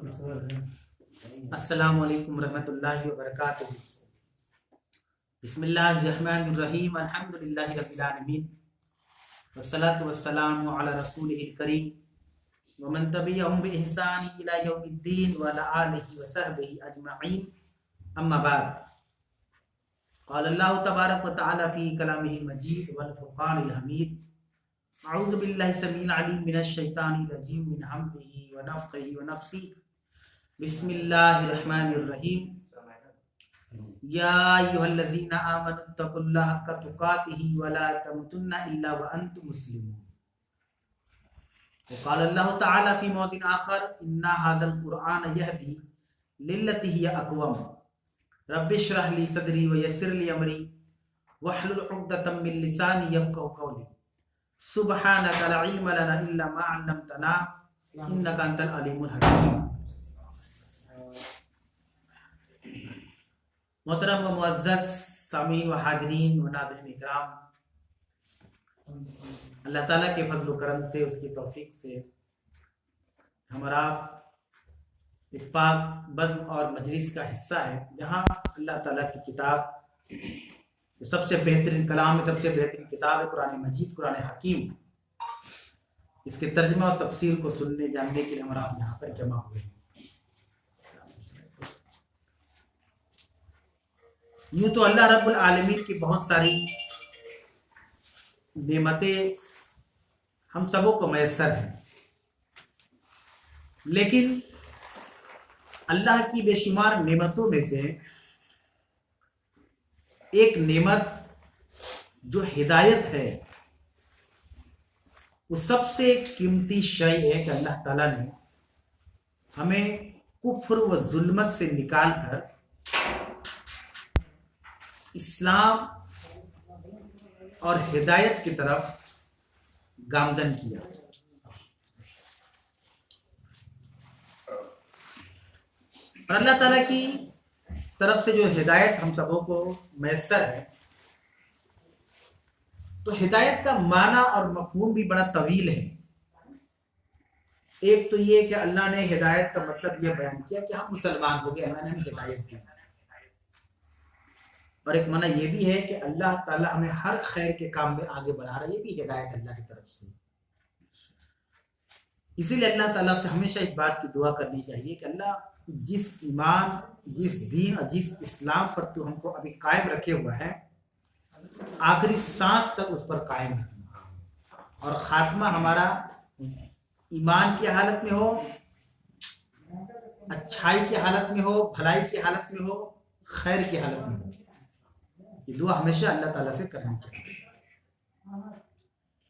السلام علیکم ورحمۃ اللہ وبرکاتہ۔ بسم اللہ الرحمن الرحیم، الحمد للہ رب العالمین، والصلاة والسلام علی رسولہ الکریم ومن تبعہم بإحسان الی یوم الدین وعلی آلہ وصحبہ اجمعین، اما بعد۔ قال اللہ تبارک وتعالی فی کلامہ المجید والفرقان الحمید، اعوذ باللہ السمیع العلیم من الشیطان الرجیم من حمزہ ونفخہ ونفثہ، بسم اللہ الرحمن الرحیم، یا ایھا الذین آمنوا اتقوا اللہ حق تقاتہ ولا تموتن الا وانتم مسلمون۔ وقال اللہ تعالی فی موضع آخر، ان ھذا القرآن یہدی للتی ہی اقوم، رب اشرح لی صدری ویسر لی امری واحلل عقدۃ من لسانی یفقہوا قولی، سبحانک لا علم لنا الا ما علمتنا انک انت العلیم الحکیم۔ محترم و معزز سامعین و حاضرین و ناظرین اکرام، اللہ تعالیٰ کے فضل و کرم سے، اس کی توفیق سے ہمارا ایک پاک بزم اور مجلس کا حصہ ہے، جہاں اللہ تعالیٰ کی کتاب، جو سب سے بہترین کلام ہے، سب سے بہترین کتاب ہے قرآن مجید، قرآن حکیم، اس کے ترجمہ اور تفسیر کو سننے جاننے کے لیے ہمارا یہاں پر جمع ہوئے ہیں۔ یوں تو اللہ رب العالمین کی بہت ساری نعمتیں ہم سبوں کو میسر ہیں، لیکن اللہ کی بے شمار نعمتوں میں سے ایک نعمت جو ہدایت ہے، وہ سب سے قیمتی شے ہے کہ اللہ تعالیٰ نے ہمیں کفر و ظلمت سے نکال کر اسلام اور ہدایت کی طرف گامزن کیا۔ اور اللہ تعالیٰ کی طرف سے جو ہدایت ہم سبوں کو میسر ہے، تو ہدایت کا معنی اور مفہوم بھی بڑا طویل ہے۔ ایک تو یہ کہ اللہ نے ہدایت کا مطلب یہ بیان کیا کہ ہم مسلمان ہو گئے، اللہ نے ہمیں ہدایت دی، اور ایک معنی یہ بھی ہے کہ اللہ تعالیٰ ہمیں ہر خیر کے کام میں آگے بڑھا رہا ہے، یہ بھی ہدایت اللہ کی طرف سے۔ اسی لیے اللہ تعالیٰ سے ہمیشہ اس بات کی دعا کرنی چاہیے کہ اللہ جس ایمان، جس دین اور جس اسلام پر تو ہم کو ابھی قائم رکھے ہوا ہے، آخری سانس تک اس پر قائم رکھنا، اور خاتمہ ہمارا ایمان کی حالت میں ہو، اچھائی کی حالت میں ہو، بھلائی کی حالت میں ہو، خیر کی حالت میں ہو۔ یہ دعا ہمیشہ اللہ تعالیٰ سے کرنی چاہیے۔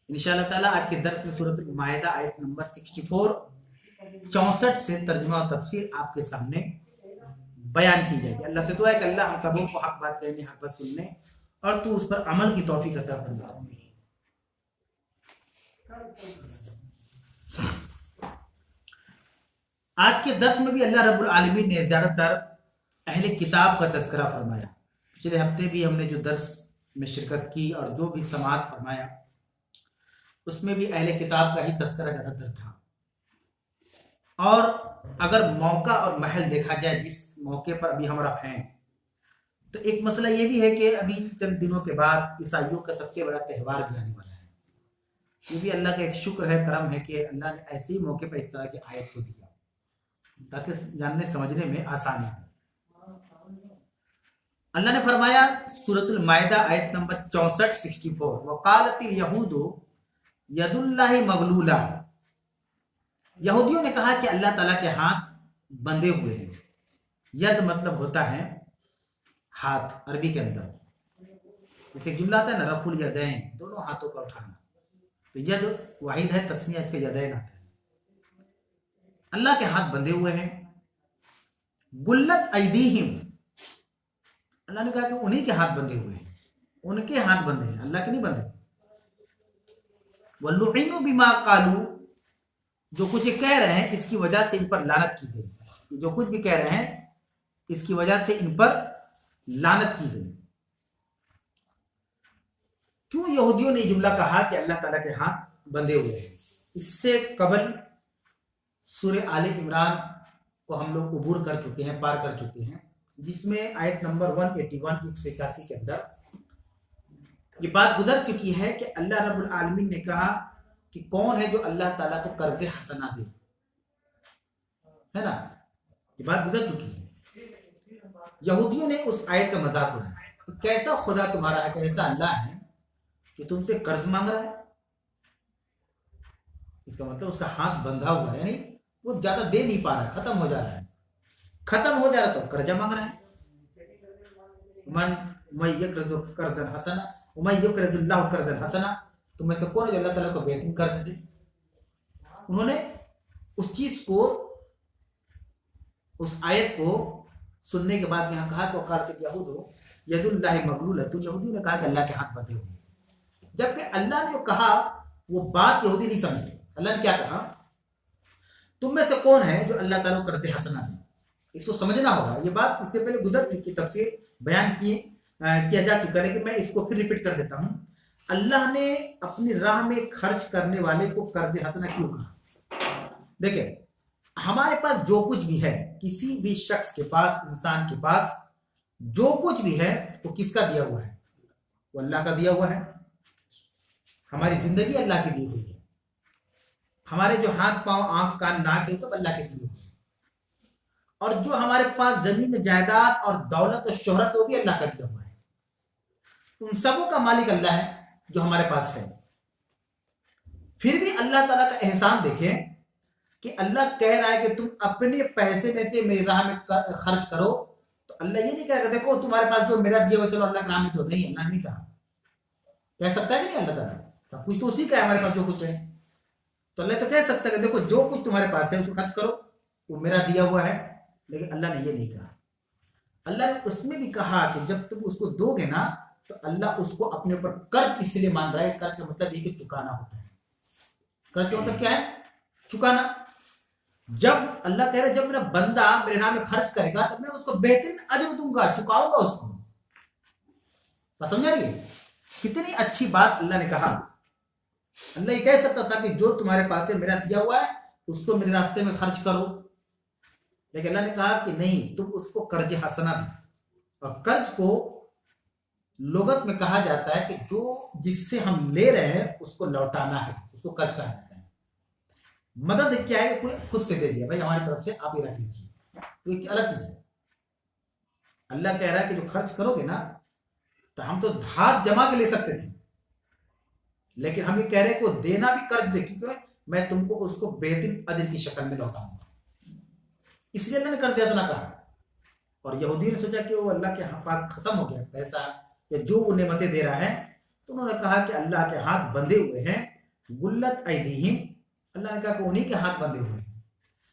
انشاءاللہ تعالیٰ آج کے درس میں سورۃ المائدہ آیت نمبر 64 سے ترجمہ و تفسیر آپ کے سامنے بیان کی جائے گی۔ اللہ سے دعا ہے کہ اللہ ہم سبوں کو حق بات کہنے، حق بات سننے اور تو اس پر عمل کی توفیق عطا فرما۔ آج کے درس میں بھی اللہ رب العالمین نے زیادہ تر اہل کتاب کا تذکرہ فرمایا۔ پچھلے ہفتے بھی ہم نے جو درس میں شرکت کی اور جو بھی سماعت فرمایا، اس میں بھی اہل کتاب کا ہی تذکرہ زیادہ تر تھا۔ اور اگر موقع اور محل دیکھا جائے، جس موقع پر ابھی ہم رکھ ہیں، تو ایک مسئلہ یہ بھی ہے کہ ابھی چند دنوں کے بعد عیسائیوں کا سب سے بڑا تہوار بھی آنے والا ہے۔ یہ بھی اللہ کا ایک شکر ہے، کرم ہے کہ اللہ نے ایسے ہی موقع پر اس طرح کی آیت کو دیا تاکہ جاننے سمجھنے میں آسانی ہو۔ اللہ نے فرمایا سورۃ المائدہ آیت نمبر 64 وقالت الیہود ید اللہ مغلولہ، یہودیوں نے کہا کہ اللہ تعالیٰ کے ہاتھ بندھے ہوئے ہیں۔ ید مطلب ہوتا ہے ہاتھ، عربی کے اندر جیسے ایک جملہ آتا ہے نا، رفع الیدین، دونوں ہاتھوں کا اٹھانا، تو ید واحد ہے، تسنیہ اس کے یدین آتا ہے۔ اللہ کے ہاتھ بندھے ہوئے ہیں۔ گلت ایدیہم، اللہ نے کہا کہ انہی کے ہاتھ بندھے ہوئے ہیں، ان کے ہاتھ بندھے ہیں، اللہ کے نہیں بندھے۔ وَلُعِنُوا بِمَا قَالُوا، جو کچھ یہ کہہ رہے ہیں اس کی وجہ سے ان پر لعنت کی گئی، جو کچھ بھی کہہ رہے ہیں اس کی وجہ سے ان پر لعنت کی گئی۔ کیوں یہودیوں نے یہ جملہ کہا کہ اللہ تعالیٰ کے ہاتھ بندھے ہوئے ہیں؟ اس سے قبل سورہ آل عمران کو ہم لوگ عبور کر چکے ہیں، پار کر چکے ہیں، جس میں آیت نمبر 181 181 کے اندر یہ بات گزر چکی ہے کہ اللہ رب العالمین نے کہا کہ کون ہے جو اللہ تعالیٰ کو قرض حسنہ دے، ہے نا، یہ بات گزر چکی ہے۔ یہودیوں نے اس آیت کا مذاق اڑایا کہ کیسا خدا تمہارا ہے، کیسا اللہ ہے کہ تم سے قرض مانگ رہا ہے۔ اس کا مطلب اس کا ہاتھ بندھا ہوا ہے، یعنی وہ زیادہ دے نہیں پا رہا، ختم ہو جا رہا ہے، ختم ہو جا رہا تو قرضہ مانگ رہا ہے۔ من یقرض قرضا حسنا ومن یقرض اللہ قرضا حسنا، تم میں سے کون ہے جو اللہ تعالیٰ کو بہترین قرض دے؟ انہوں نے اس چیز کو، اس آیت کو سننے کے بعد یہاں کہا کہ وقالت الیہود ید اللہ مغلولہ، یہودیوں نے کہا کہ اللہ کے ہاتھ بندھے ہوئے، جبکہ اللہ نے جو کہا وہ بات یہودی نہیں سمجھتے۔ اللہ نے کیا کہا؟ تم میں سے کون ہے جو اللہ تعالیٰ کو قرض حسنہ دے؟ اس کو سمجھنا ہوگا، یہ بات اس سے پہلے گزر چکی، تفسیر بیان کیا جا چکا، لیکن میں اس کو پھر ریپیٹ کر دیتا ہوں۔ اللہ نے اپنی راہ میں خرچ کرنے والے کو قرض حسنہ کیوں کہا؟ دیکھیں، ہمارے پاس جو کچھ بھی ہے، کسی بھی شخص کے پاس، انسان کے پاس جو کچھ بھی ہے وہ کس کا دیا ہوا ہے؟ وہ اللہ کا دیا ہوا ہے۔ ہماری زندگی اللہ کی دی ہوئی ہے، ہمارے جو ہاتھ پاؤں آنکھ کان ناک ہے سب اللہ کے دیے ہوئے ہیں، اور جو ہمارے پاس زمین جائیداد اور دولت اور شہرت وہ بھی اللہ کا دیا ہوا ہے۔ ان سبوں کا مالک اللہ ہے جو ہمارے پاس ہے۔ پھر بھی اللہ تعالیٰ کا احسان دیکھیں کہ اللہ کہہ رہا ہے کہ تم اپنے پیسے میں سے میری راہ میں خرچ کرو، تو اللہ یہ نہیں کہہ رہا کہ دیکھو تمہارے پاس جو میرا دیا ہوا چلو اللہ کے راہ میں دو، نہیں، اللہ نے نہیں کہا۔ کہہ سکتا ہے کہ نہیں اللہ تعالیٰ؟ سب کچھ تو اسی کا ہے، ہمارے پاس جو کچھ ہے، تو اللہ تو کہہ سکتا ہے کہ دیکھو جو کچھ تمہارے پاس ہے اس کو خرچ کرو، وہ میرا دیا ہوا ہے، لیکن اللہ نے یہ نہیں کہا۔ اللہ نے اس میں بھی کہا کہ جب تم اس کو دو گے نا تو اللہ اس کو اپنے اوپر قرض اس لیے مان رہا ہے، قرض کا مطلب یہ کہ چکانا ہوتا ہے۔ قرض کا مطلب کیا ہے؟ چکانا۔ جب اللہ کہہ رہا ہے جب میرا بندہ میرے نام میں خرچ کرے گا تو میں اس کو بہترین اجر دوں گا، چکاؤں گا اس کو۔ سمجھا رہی ہے کتنی اچھی بات اللہ نے کہا۔ اللہ یہ کہہ سکتا تھا کہ جو تمہارے پاس ہے میرا دیا ہوا ہے اس کو میرے راستے میں خرچ کرو، لیکن اللہ نے کہا کہ نہیں، تم اس کو قرض حسنہ دو۔ اور قرض کو لغت میں کہا جاتا ہے کہ جو جس سے ہم لے رہے ہیں اس کو لوٹانا ہے، اس کو قرض کہا جاتا ہے۔ مدد کیا ہے کہ کوئی خود سے دے دیا، بھائی ہماری طرف سے آپ یہ رکھ لیجیے، تو ایک الگ چیز ہے۔ اللہ کہہ رہا ہے کہ جو خرچ کرو گے نا، تو ہم تو دھات جمع کے لے سکتے تھے، لیکن ہم یہ کہہ رہے ہیں کہ وہ دینا بھی قرض دے، کیونکہ میں تم کو اس کو بہترین اجر کی شکل میں لوٹاؤں گا، اس لیے اللہ نے قرض حسنہ کہا۔ اور یہودی نے سوچا کہ وہ اللہ کے پاس ختم ہو گیا پیسہ یا جو وہ نعمتیں دے رہا ہے، تو انہوں نے کہا کہ اللہ کے ہاتھ بندھے ہوئے ہیں، غلت ایدیہم، اللہ نے کہا کہ انہی کے ہاتھ بندھے ہوئے ہیں۔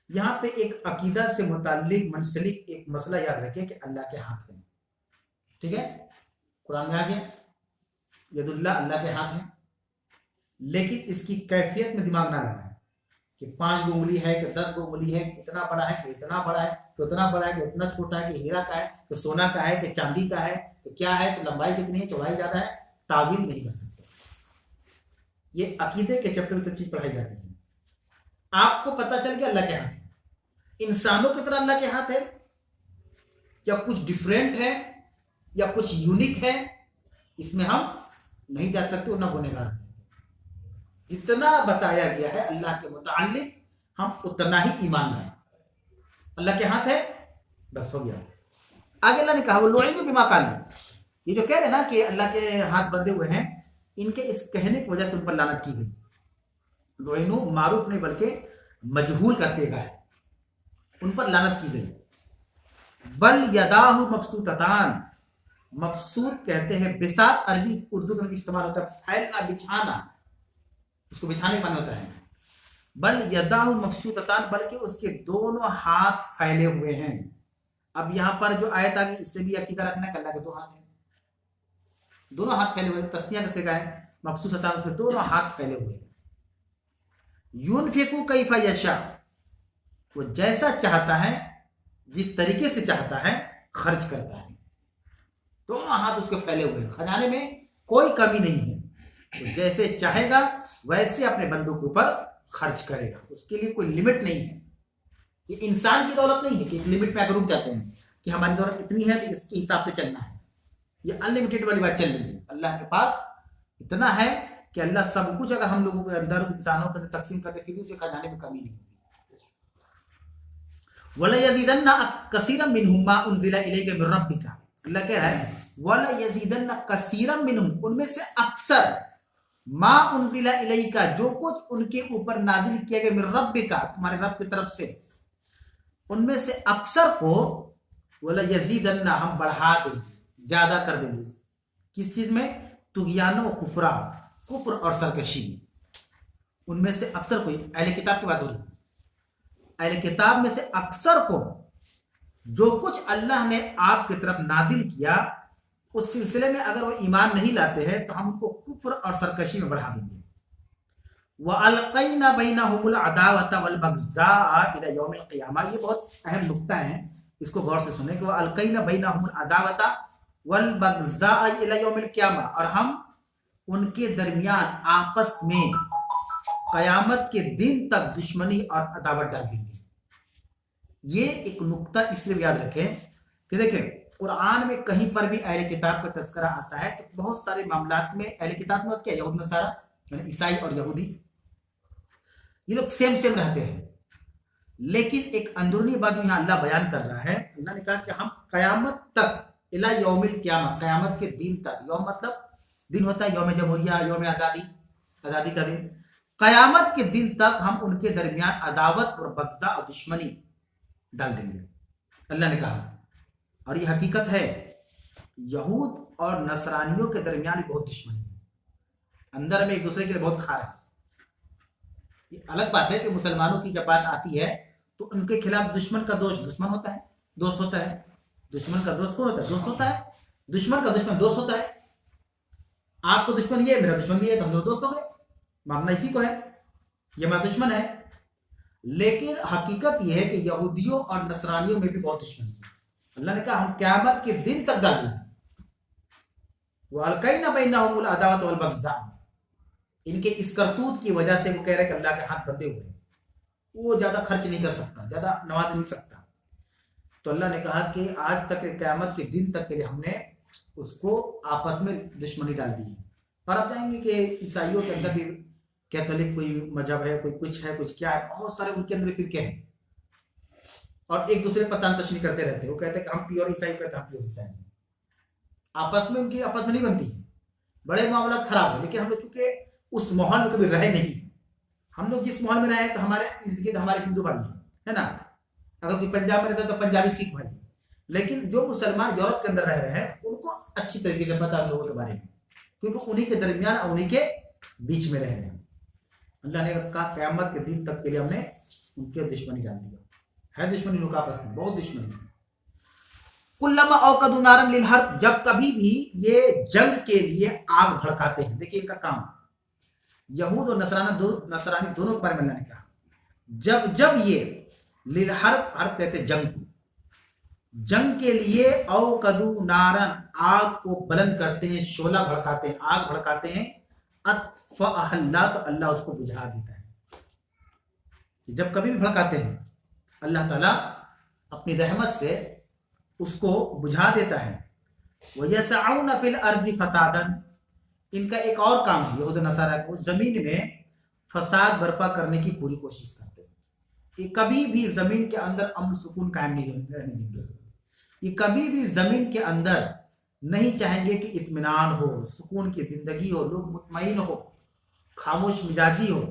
یہاں پہ ایک عقیدہ سے متعلق منسلک ایک مسئلہ یاد رکھیں کہ اللہ کے ہاتھ ہیں، ٹھیک ہے، قرآن میں آ گیا ید اللہ، اللہ کے ہاتھ ہیں، لیکن اس کی کیفیت میں دماغ نہ لگائیں کہ 5 گو انگلی ہے کہ 10 گو انگلی ہے، اتنا بڑا ہے کہ اتنا بڑا ہے، کہ اتنا بڑا ہے کہ اتنا چھوٹا ہے، کہ ہیرا کا ہے کہ سونا کا ہے کہ چاندی کا ہے، تو کیا ہے، تو لمبائی کتنی ہے، چوڑائی زیادہ ہے، تعویل نہیں کر سکتے۔ یہ عقیدے کے چیپٹر میں تو چیز پڑھائی جاتی ہے۔ آپ کو پتہ چل گیا اللہ کے ہاتھ ہے، انسانوں کی طرح اللہ کے ہاتھ ہے یا کچھ ڈیفرنٹ ہے یا کچھ یونیک ہے، اس میں ہم نہیں جا سکتے، ورنہ گنہگار ہیں۔ جتنا بتایا گیا ہے اللہ کے متعلق ہم اتنا ہی ایمان لائیں۔ اللہ کے ہاتھ ہے، بس ہو گیا۔ آگے اللہ نے کہا وہ لعنوا بما قالوا، یہ جو کہہ رہے ہیں نا کہ اللہ کے ہاتھ بندھے ہوئے ہیں، ان کے اس کہنے کی وجہ سے ان پر لعنت کی گئی۔ لعنوا معروف نہیں بلکہ مجہول کا صیغہ ہے، ان پر لعنت کی گئی۔ بل یداہ مبسوطتان، مبسوط کہتے ہیں بساط، عربی اردو کا بھی استعمال ہوتا ہے، پھیلنا، بچھانا، اس کو بچھانے کا معنی ہوتا ہے۔ بل یداہ مبسوطتان، بلکہ اس کے دونوں ہاتھ پھیلے ہوئے ہیں۔ اب یہاں پر جو آیت آ گئی اس سے بھی عقیدہ رکھنا ہے کہ اللہ کے 2 ہاتھ ہیں، دونوں ہاتھ پھیلے ہوئے ہیں، تسنیہ کا صیغہ ہے، مبسوطتان، اس کے دونوں ہاتھ پھیلے ہوئے ہیں۔ ينفق کیف یشاء، وہ جیسا چاہتا ہے، جس طریقے سے چاہتا ہے خرچ کرتا ہے۔ دونوں ہاتھ اس کے پھیلے ہوئے ہیں، خزانے میں کوئی کمی نہیں ہے، وہ جیسے چاہے گا ویسے اپنے بندوں کے اوپر خرچ کرے گا، اس کے لیے کوئی لمٹ نہیں ہے۔ یہ انسان کی دولت نہیں ہے کہ ایک لمٹ پہ اگر رک جاتے ہیں کہ ہماری دولت اتنی ہے تو اس کے حساب سے چلنا ہے. یہ انلمیٹڈ والی بات چل رہی ہے. اللہ کے پاس اتنا ہے کہ اللہ سب کچھ اگر ہم لوگوں کے اندر انسانوں کے تقسیم کرتے پھر بھی اسے خزانے میں کمی نہیں ہوگی. وَلَيَزِيدَنَّ كَثِيرًا مِّنْهُم مَّا أُنزِلَ إِلَيْكَ مِن رَّبِّكَ. اللہ کہہ رہا ہے وَلَيَزِيدَنَّ كَثِيرًا مِّنْهُم، ان میں سے اکثر، ما انزل الیک، جو کچھ ان کے اوپر نازل کیا گیا، من ربک، تمہارے رب کی طرف سے، ان میں سے اکثر کو وَلَيَزِيدَنَّ، ہم بڑھا دیں گے، زیادہ کر دیں گے. کس چیز میں؟ طغیان و کفرا، کفر اور سرکشی. ان میں سے اکثر کو، اہل کتاب کی بات ہو رہی ہے، اہل کتاب میں سے اکثر کو جو کچھ اللہ نے آپ کی طرف نازل کیا اس سلسلے میں اگر وہ ایمان نہیں لاتے ہیں تو ہم ان کو کفر اور سرکشی میں بڑھا دیں گے. وَأَلْقَيْنَا بَيْنَهُمُ الْعَدَاوَةَ وَالْبَغْضَاءَ إِلَى يَوْمِ الْقِيَامَةِ. یہ بہت اہم نکتہ ہے، اس کو غور سے سنیں کہ وَأَلْقَيْنَا بَيْنَهُمُ الْعَدَاوَةَ وَالْبَغْضَاءَ إِلَى يَوْمِ الْقِيَامَةِ، اور ہم ان کے درمیان آپس میں قیامت کے دن تک دشمنی اور عداوت ڈال دیں گے. یہ ایک نکتہ اس لیے یاد رکھیں کہ دیکھیں قرآن میں کہیں پر بھی اہل کتاب کا تذکرہ آتا ہے تو بہت سارے معاملات میں اہل کتاب میں کیا یہود نصارہ یعنی عیسائی اور یہودی یہ لوگ سیم رہتے ہیں، لیکن ایک اندرونی بات جو یہاں اللہ بیان کر رہا ہے، اللہ نے کہا کہ ہم قیامت تک الی یوم القیامہ، قیامت کے دن تک، یوم مطلب دن ہوتا ہے یوم جمہوریہ، یوم آزادی کا دن، قیامت کے دن تک ہم ان کے درمیان عداوت اور بغضاء اور دشمنی ڈال دیں گے. اللہ نے کہا، اور یہ حقیقت ہے، یہود اور نصرانیوں کے درمیان بہت دشمنی ہے، اندر میں ایک دوسرے کے لیے بہت کھا رہے ہیں. یہ الگ بات ہے کہ مسلمانوں کی جب بات آتی ہے تو ان کے خلاف دشمن کا دوست دشمن ہوتا ہے، دوست ہوتا ہے. دشمن کا دوست کون ہوتا ہے؟ دوست ہوتا ہے. دشمن کا دشمن دوست ہوتا ہے. آپ کو دشمن یہ ہے، میرا دشمن بھی ہے، تو ہم دو دوست ہو گئے. معاملہ اسی کو ہے، یہ ہمارا دشمن ہے. لیکن حقیقت یہ ہے کہ یہودیوں اور نصرانیوں میں بھی بہت دشمنی ہے. اللہ نے کہا ہم قیامت کے دن تک ڈالیں گے. وَأَلْقَيْنَا بَيْنَهُمُ الْعَدَاوَةَ وَالْبَغْضَاءَ. ان کے اس کرتوت کی وجہ سے وہ کہہ رہے کہ اللہ کے ہاتھ بندھے ہوئے ہیں، وہ زیادہ خرچ نہیں کر سکتا، زیادہ نواز نہیں سکتا. تو اللہ نے کہا کہ آج تک قیامت کے دن تک کے لیے ہم نے اس کو آپس میں دشمنی ڈال دی ہے. اور آپ جائیں گے کہ عیسائیوں کے اندر بھی کیتھولک کوئی مذہب ہے، کوئی کچھ ہے، کچھ کیا ہے، بہت سارے ان کے اندر فرقے ہیں اور ایک دوسرے پتان تشریح کرتے رہتے ہیں. وہ کہتے ہیں کہ ہم پیور عیسائی، کہتے ہیں ہم پیور عیسائی. آپس میں ان کی آپس میں نہیں بنتی ہے، بڑے معاملات خراب ہیں. لیکن ہم لوگ چونکہ اس ماحول میں کبھی رہے نہیں، ہم لوگ جس ماحول میں رہے تو ہمارے ارد گرد ہمارے ہندو بھائی ہیں، ہے نا. اگر کوئی پنجاب میں رہتا ہے تو پنجابی سکھ بھائی. لیکن جو مسلمان یورپ کے اندر رہ رہے ہیں ان کو اچھی طریقے سے پتا ہے لوگوں کے بارے میں، کیونکہ انہی کے درمیان اور انہی کے بیچ میں رہ رہے ہیں. اللہ نے کہا قیامت کے دن تک کے لیے ہم نے ان کے دشمنی ڈال دیا ہے. دشمنی لوگ آپس میں بہت دشمنی. کلما اوقدوا نارا للحرب، جب کبھی بھی یہ جنگ کے لیے آگ بھڑکاتے ہیں. دیکھیے ان کا کام، یہود اور نصرانی دونوں کے بارے میں اللہ نے کہا جب یہ للحرب، حرب کہتے ہیں جنگ کو، جنگ کے لیے اوقدوا نارا، آگ کو بلند کرتے ہیں، شعلہ بھڑکاتے ہیں، آگ بھڑکاتے ہیں، اطفأها اللہ، تو اللہ اس کو بجھا دیتا ہے. جب کبھی بھی بھڑکاتے ہیں اللہ تعالیٰ اپنی رحمت سے اس کو بجھا دیتا ہے. وَيَسْعَوْنَ فِي الْأَرْضِ فَسَادًا، ان کا ایک اور کام ہے یہود و نصارہ کو، زمین میں فساد برپا کرنے کی پوری کوشش کرتے ہیں. یہ کبھی بھی زمین کے اندر امن سکون قائم نہیں رہنے دیں گے. یہ کبھی بھی زمین کے اندر نہیں چاہیں گے کہ اطمینان ہو، سکون کی زندگی ہو، لوگ مطمئن ہو، خاموش مزاجی ہو.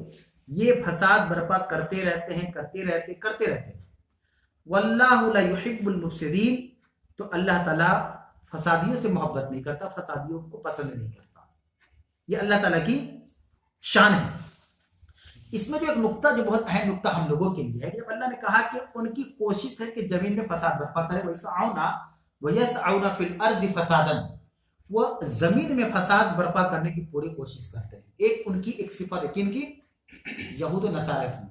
یہ فساد برپا کرتے رہتے ہیں. واللہ لا يحب المفسدین، تو اللہ تعالیٰ فسادیوں سے محبت نہیں کرتا، فسادیوں کو پسند نہیں کرتا. یہ اللہ تعالیٰ کی شان ہے. اس میں جو ایک نقطہ جو بہت اہم نقطہ ہم لوگوں کے لیے ہے، جب اللہ نے کہا کہ ان کی کوشش ہے کہ زمین میں فساد برپا کرے، وَيَسْعَوْنَ فِي الْأَرْضِ فَسَادًا، وہ زمین میں فساد برپا کرنے کی پوری کوشش کرتے ہیں. ایک ان کی ایک صفت ہے، کن کی؟ یہود و نصارہ کی.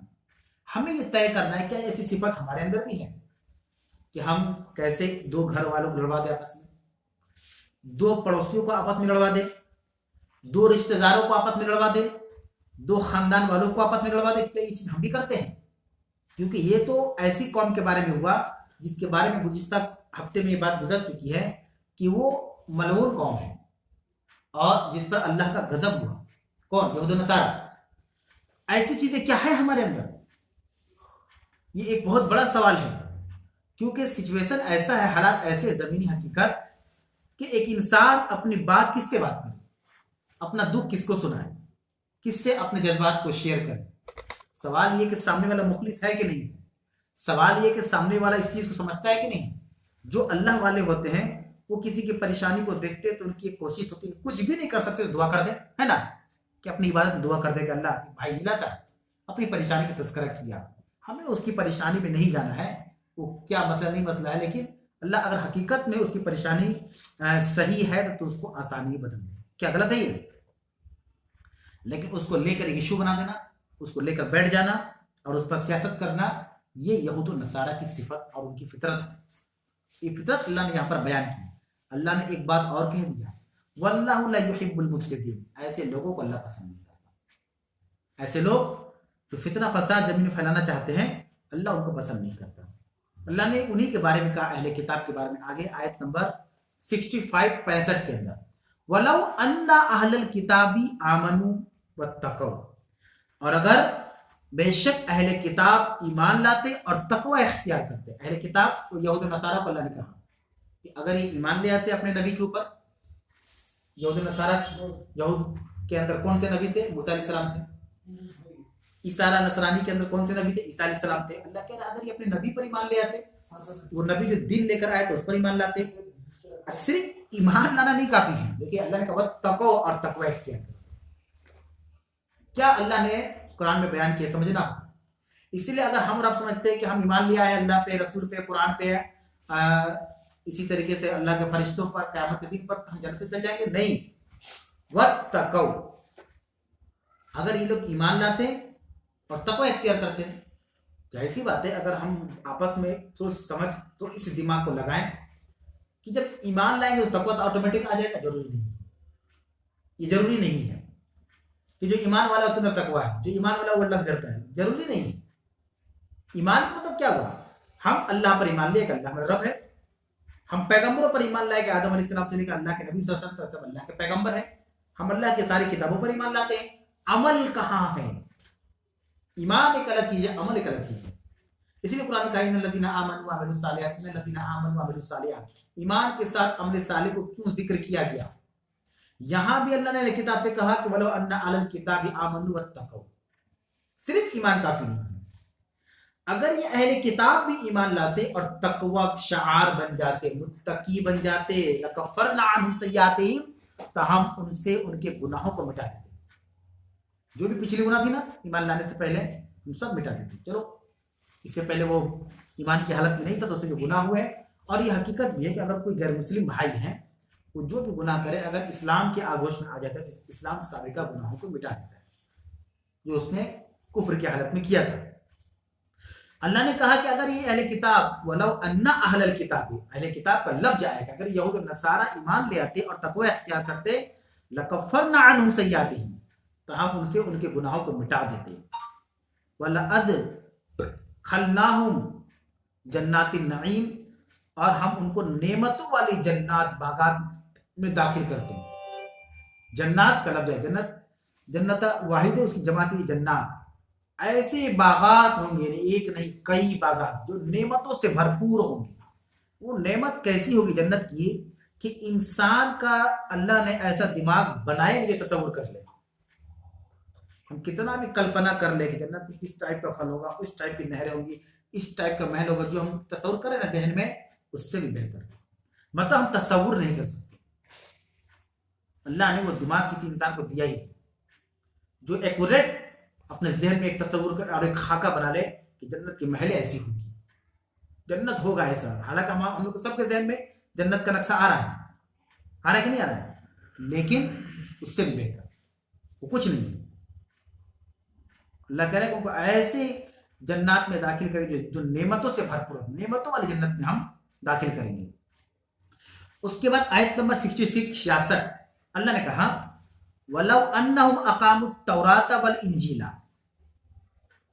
ہمیں یہ طے کرنا ہے کہ ایسی صفت ہمارے اندر بھی ہے کہ ہم کیسے دو گھر والوں کو لڑوا دیں آپس میں، دو پڑوسیوں کو آپس میں لڑوا دیں، دو رشتہ داروں کو آپس میں لڑوا دیں، دو خاندان والوں کو آپس میں لڑوا دیں. کیا یہ چیز ہم بھی کرتے ہیں؟ کیونکہ یہ تو ایسی قوم کے بارے میں ہوا جس کے بارے میں گزشتہ ہفتے میں یہ بات گزر چکی ہے کہ وہ ملعون قوم ہے اور جس پر اللہ کا غضب ہوا. کون؟ یہود و نصارہ. ایسی چیزیں کیا ہے ہمارے اندر؟ یہ ایک بہت بڑا سوال ہے، کیونکہ سچویشن ایسا ہے، حالات ایسے، زمینی حقیقت کہ ایک انسان اپنی بات کس سے بات کرے، اپنا دکھ کس کو سنائے، کس سے اپنے جذبات کو شیئر کرے. سوال یہ کہ سامنے والا مخلص ہے کہ نہیں، سوال یہ کہ سامنے والا اس چیز کو سمجھتا ہے کہ نہیں. جو اللہ والے ہوتے ہیں وہ کسی کی پریشانی کو دیکھتے تو ان کی ایک کوشش ہوتی ہے، کچھ بھی نہیں کر سکتے تو دعا کر دیں، ہے نا، کہ اپنی عبادت میں دعا کر دے کہ اللہ بھائی ملا تھا، اپنی پریشانی کا تذکرہ کیا. ہمیں اس کی پریشانی میں نہیں جانا ہے وہ کیا مسئلہ نہیں مسئلہ ہے، لیکن اللہ اگر حقیقت میں اس کی پریشانی صحیح ہے تو اس کو آسانی بدل دے. کیا غلط ہے یہ؟ لیکن اس کو لے کر ایشو بنا دینا، اس کو لے کر بیٹھ جانا اور اس پر سیاست کرنا، یہ یہود و نصارہ کی صفت اور ان کی فطرت ہے. یہ فطرت اللہ نے یہاں پر بیان کی. اللہ نے ایک بات اور کہہ دیا، واللہ لا يحب المفسدین. ایسے لوگوں کو اللہ پسند نہیں کرتا. ایسے لوگ جو فتنہ فساد زمین میں پھیلانا چاہتے ہیں اللہ ان کو پسند نہیں کرتا. اللہ نے انہی کے بارے میں کہا، اہل کتاب کے بارے میں، آگے آیت نمبر 65 کے اندر، وَلَوْ أَنَّ أَهْلَ الْكِتَابِ آمَنُوا وَاتَّقَوْا. اور اگر بے شک اہل کتاب ایمان لاتے اور تقوی اختیار کرتے. اہل کتاب کو یہود و نصارہ کو اللہ نے کہا کہ اگر یہ ایمان لے آتے اپنے نبی کے اوپر. یہود و نصارہ، یہود کے اندر کون سے نبی تھے؟ موسیٰ علیہ السلام تھے. عیسیٰ نصرانی کے اندر کون سے نبی تھے؟ عیسیٰ علیہ السلام تھے. اللہ کہہ رہا اگر یہ اپنے نبی پر ایمان لے آتے، وہ نبی جو دین لے کر آئے تو اس پر ایمان لاتے. صرف ایمان لانا نہیں کافی ہے، دیکھیے اللہ نے کہا تقو اور تقوی اختیار کرو. کیا اللہ نے قرآن میں بیان کیا، سمجھنا. اسی لیے اگر ہم اور آپ سمجھتے ہیں کہ ہم ایمان لیا ہے اللہ پہ، رسول پہ، قرآن پہ، اسی طریقے سے اللہ کے فرشتوں پر، قیامت کے دن پر، تو ہم جنت چل جائیں گے، نہیں. واتقوا، اگر یہ لوگ ایمان لاتے اور تقوی اختیار کرتے ہیں، ظاہر سی بات ہے اگر ہم آپس میں سوچ سمجھ تھوڑی سی دماغ کو لگائیں کہ جب ایمان لائیں گے تو تقوی تو آٹومیٹک آ جائے گا. ضروری نہیں، یہ ضروری نہیں ہے کہ جو ایمان والا اس کے اندر تقوی ہے، جو ایمان والا وہ اللہ سے ڈرتا ہے، ضروری نہیں. ایمان کا مطلب کیا ہوا؟ ہم اللہ پر ایمان لے کہ اللہ ہمارا رب ہے. ہم پیغمبروں پر ایمان لائے کہ آدم علیہ السلام سے لے کر اللہ کے نبی صلی اللہ علیہ وسلم سب اللہ کے پیغمبر ہیں. ہم اللہ کی ساری کتابوں پر ایمان لاتے ہیں. عمل کہاں ہے؟ ایمان ایک الگ چیز ہے، عمل ایک الگ چیز ہے. اسی لیے قرآن کہا ان الذین آمنوا وعملوا الصالحات، ان الذین آمنوا وعملوا الصالحات. ایمان کے ساتھ عمل صالح کو کیوں ذکر کیا گیا؟ یہاں بھی اللہ نے کتاب سے کہا کہ ولو ان اہل الکتاب آمنوا واتقوا. صرف ایمان کافی نہیں ہے. اگر یہ اہل کتاب بھی ایمان لاتے اور تقوی شعار بن جاتے، متقی بن جاتے، لکفرنا عنہم سیئاتہم، تو ہم ان سے ان کے گناہوں کو مٹا دیتے. جو بھی پچھلی گناہ تھی نا ایمان لانے سے پہلے ہم سب مٹا دیتے. چلو اس سے پہلے وہ ایمان کی حالت میں نہیں تھا تو اسے جو گناہ ہوئے. اور یہ حقیقت بھی ہے کہ اگر کوئی غیر مسلم بھائی ہیں وہ جو بھی گناہ کرے اگر اسلام کے آگوش میں آ جاتا ہے تو اسلام سابقہ گناہوں کو مٹا دیتا ہے جو اس نے کفر کی حالت میں کیا تھا. اللہ نے کہا کہ اگر یہ اہل کتاب، ولو ان اہل الکتاب، اہل کتاب کا لفظ آئے کہ اگر یہود و نصارہ ایمان لے آتے اور تقوی اختیار کرتے، لکفرنا عنہم سیئاتہم، تو ہم ان سے ان کے گناہوں کو مٹا دیتے. وَلَأَدْخَلْنَاهُمْ جنات النعیم، اور ہم ان کو نعمتوں والی جنات، باغات میں داخل کرتے ہیں. جنات کا لفظ ہے، جنت واحد ہے، اس کی جماعت ہے جنات. ایسے باغات ہوں گے، ایک نہیں کئی باغات جو نعمتوں سے بھرپور ہوں گے. وہ نعمت کیسی ہوگی جنت کی کہ انسان کا اللہ نے ایسا دماغ بنائے نہیں تصور کر لے. ہم کتنا بھی کلپنا کر لیں کہ جنت میں اس ٹائپ کا پھل ہوگا، اس ٹائپ کی نہریں ہوں گی، اس ٹائپ کا محل ہوگا، جو ہم تصور کریں نا ذہن میں اس سے بھی بہتر ہے. مطلب ہم تصور نہیں کر سکتے. اللہ نے وہ دماغ کسی انسان کو دیا ہی جو ایکوریٹ اپنے ذہن میں ایک تصور کر اور ایک خاکہ بنا لے کہ جنت کی محلیں ایسی ہوگی، جنت ہوگا ایسا. حالانکہ ہم لوگ سب کے ذہن میں جنت کا نقشہ آ رہا ہے کہ نہیں آ رہا ہے، لیکن اس سے بھی بہتر وہ کچھ نہیں ہے. اللہ کہہ رہے ہیں کہ ان کو ایسے جنات میں داخل کریں گے جو نعمتوں سے بھرپور، نعمتوں والی جنت میں ہم داخل کریں گے. اس کے بعد آیت نمبر 66 اللہ نے کہا وَلَوْ أَنَّهُمْ أَقَامُوا التَّوْرَاةَ وَالْإِنْجِيلَ،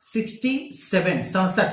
67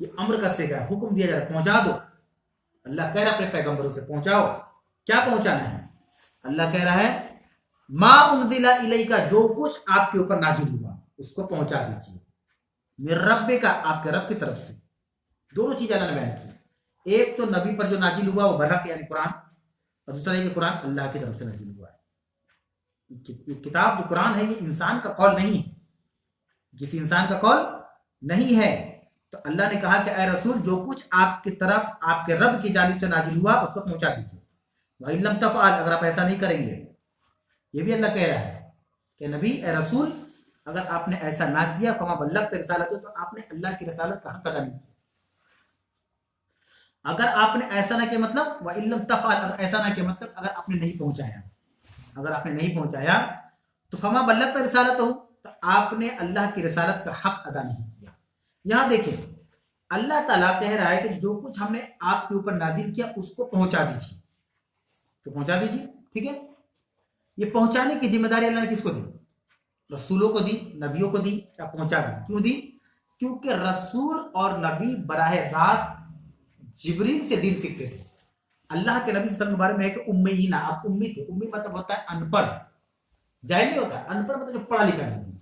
یہ امر کا صیغہ ہے، حکم دیا جا رہا ہے پہنچا دو. اللہ کہہ رہا ہے اپنے پیغمبروں سے پہنچاؤ. کیا پہنچانا ہے؟ اللہ کہہ رہا ہے ما انزل الیک، جو کچھ آپ کے اوپر نازل ہوا اس کو پہنچا دیجیے. میرے رب کا، آپ کے رب کی طرف سے. دونوں چیزیں اللہ نے بیان کی. ایک تو نبی پر جو نازل ہوا وہ برحق یعنی قرآن، اور دوسرا یہ کہ قرآن اللہ کی طرف سے نازل ہوا ہے. یہ کتاب جو قرآن ہے یہ انسان کا قول نہیں ہے، کسی انسان کا قول نہیں ہے. تو اللہ نے کہا کہ اے رسول جو کچھ آپ کی طرف آپ کے رب کی جانب سے نازل ہوا اس کو پہنچا دیجیے. وَإِن لَمْ تَفْعَلْ، اگر آپ ایسا نہیں کریں گے. یہ بھی اللہ کہہ رہا ہے کہ نبی اے رسول اگر آپ نے ایسا نہ کیا فما بلغت رسالته، تو آپ نے اللہ کی رسالت کا حق ادا نہیں کیا. اگر آپ نے ایسا نہ کیا مطلب وَإِن لَمْ تَفْعَلْ، اگر ایسا نہ کیا مطلب اگر آپ نے نہیں پہنچایا، اگر آپ نے نہیں پہنچایا تو فما بلغت رسالته، تو آپ نے اللہ کی رسالت کا حق ادا نہیں کیا. یہاں دیکھیں اللہ تعالیٰ کہہ رہا ہے کہ جو کچھ ہم نے آپ کے اوپر نازل کیا اس کو پہنچا دیجیے، تو پہنچا دیجیے. ٹھیک ہے، یہ پہنچانے کی ذمہ داری اللہ نے کس کو دی؟ رسولوں کو دی، نبیوں کو دی. یا پہنچا دی؟ کیوں دی؟ کیونکہ رسول اور نبی براہ راست جبریل سے دین سیکھتے تھے. اللہ کے نبی صلی اللہ علیہ وسلم کے بارے میں ہے کہ امیین، آپ امی تھے. امی مطلب ہوتا ہے ان پڑھ، جاہل نہیں ہوتا. ان پڑھ مطلب پڑھا لکھا نہیں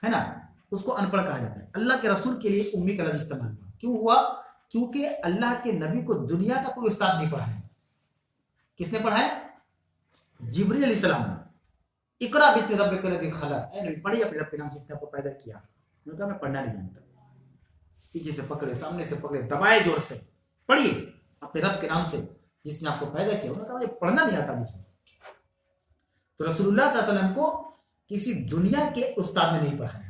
ہے نا، اس کو ان پڑھ کہا جاتا ہے. اللہ کے رسول کے لیے امی کا لفظ استعمال ہوا. کیوں ہوا؟ کیونکہ اللہ کے نبی کو دنیا کا کوئی استاد نہیں پڑھایا. کس نے پڑھایا؟ جبریل علیہ السلام نے. اقرا بسم ربک الذی خلق، اے نبی پڑھیے اپنے رب کے نام جس نے آپ کو پیدا کیا. انہوں نے کہا میں پڑھنا نہیں جانتا. پیچھے سے پکڑے، سامنے سے پکڑے، دبائے زور سے، پڑھیے اپنے رب کے نام سے جس نے آپ کو پیدا کیا. انہوں نے کہا یہ پڑھنا نہیں آتا مجھے. تو رسول اللہ صلی اللہ علیہ وسلم کو کسی دنیا کے استاد نے نہیں پڑھایا.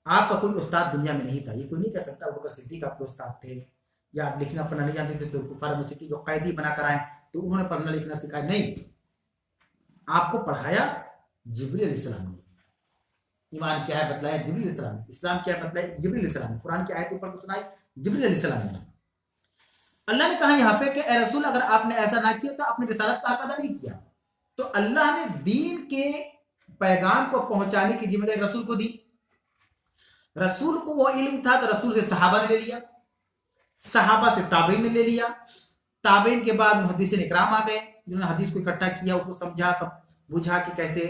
آپ کا کوئی استاد دنیا میں نہیں تھا. یہ کوئی نہیں کہہ سکتا ابوبکر صدیق آپ کے استاد تھے، یا آپ لکھنا پڑھنا نہیں جانتے تھے تو کفار مشرکین کو قیدی بنا کر آئے تو انہوں نے پڑھنا لکھنا سکھایا. نہیں، آپ کو پڑھایا جبریل علیہ السلام نے. ایمان کیا ہے بتلایا جبریل علیہ السلام نے. اسلام کیا ہے بتلایا جبریل علیہ السلام نے. قرآن کی آیتیں پڑھ کے سنائی جبریل علیہ السلام نے. اللہ نے کہا یہاں پہ کہ اے رسول اگر آپ نے ایسا نہ کیا تو اپنی رسالت کا حق ادا نہیں کیا. تو اللہ نے دین کے پیغام کو پہنچانے کی ذمہ داری رسول کو دی. رسول کو وہ علم تھا تو رسول سے صحابہ نے لے لیا، صحابہ سے تابعین نے لے لیا، تابعین کے بعد محدثین اکرام آ گئے جنہوں نے حدیث کو اکٹھا کیا، اس کو سمجھا، سب بجھا کہ کیسے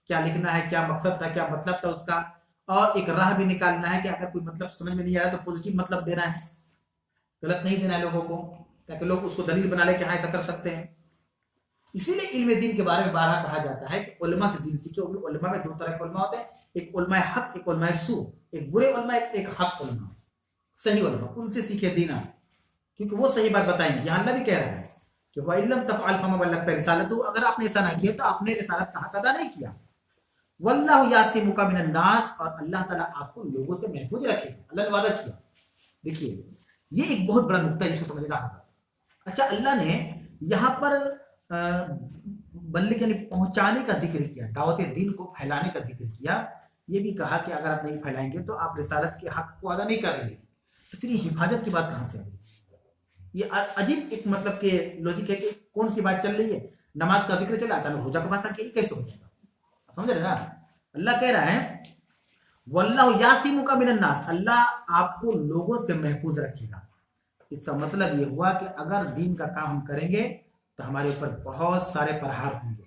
کیا لکھنا ہے، کیا مقصد تھا، کیا مطلب تھا اس کا، اور ایک راہ بھی نکالنا ہے کہ اگر کوئی مطلب سمجھ میں نہیں آ رہا تو پوزیٹیو مطلب دینا ہے، غلط نہیں دینا ہے لوگوں کو، تاکہ لوگ اس کو دلیل بنا لے کہ ہاں ایسا کر سکتے ہیں. اسی لیے علم دین کے بارے میں بارہا کہا جاتا ہے کہ علماء سے دین سیکھو. علماء میں دو طرح کے علماء ہوتے ہیں، ایک علماء حق، ایک علماء سو. ایک برے علماء، ایک حق علماء، صحیح علماء. ان سے سیکھے دین، کیونکہ وہ صحیح بات بتائیں گے. یہاں اللہ بھی کہہ رہا ہے کہ وَإِن لَمْ تَفْعَلْ فَمَا بَلَّغْتَ رِسَالَتَهُ، اگر آپ نے ایسا نہ کیا تو آپ نے رسالت کا حق ادا نہیں کیا. وَاللَّهُ يَعْصِمُكَ مِنَ النَّاسِ، اور اللہ تعالیٰ آپ کو لوگوں سے محفوظ رکھے گا. اللہ نے وعدہ کیا. دیکھیے یہ ایک بہت بڑا نقطہ ہے جس کو سمجھنا ہوگا. اچھا، اللہ نے یہاں پر بلغ یعنی پہنچانے کا ذکر کیا، دعوت دین کو پھیلانے کا ذکر کیا. یہ بھی کہا کہ اگر آپ نہیں پھیلائیں گے تو آپ رسالت کے حق کو ادا نہیں کریں گے. تو پھر یہ حفاظت کی بات کہاں سے آئی؟ یہ عجیب ایک مطلب کہ لوجک ہے کہ کون سی بات چل رہی ہے. نماز کا ذکر چلا، اچانک روزہ کا بات آ کے کیسے ہو جائے گا؟ سمجھ رہے نا؟ اللہ کہہ رہا ہے واللہ یعصمک من الناس، اللہ آپ کو لوگوں سے محفوظ رکھے گا. اس کا مطلب یہ ہوا کہ اگر دین کا کام ہم کریں گے تو ہمارے اوپر بہت سارے پرہار ہوں گے،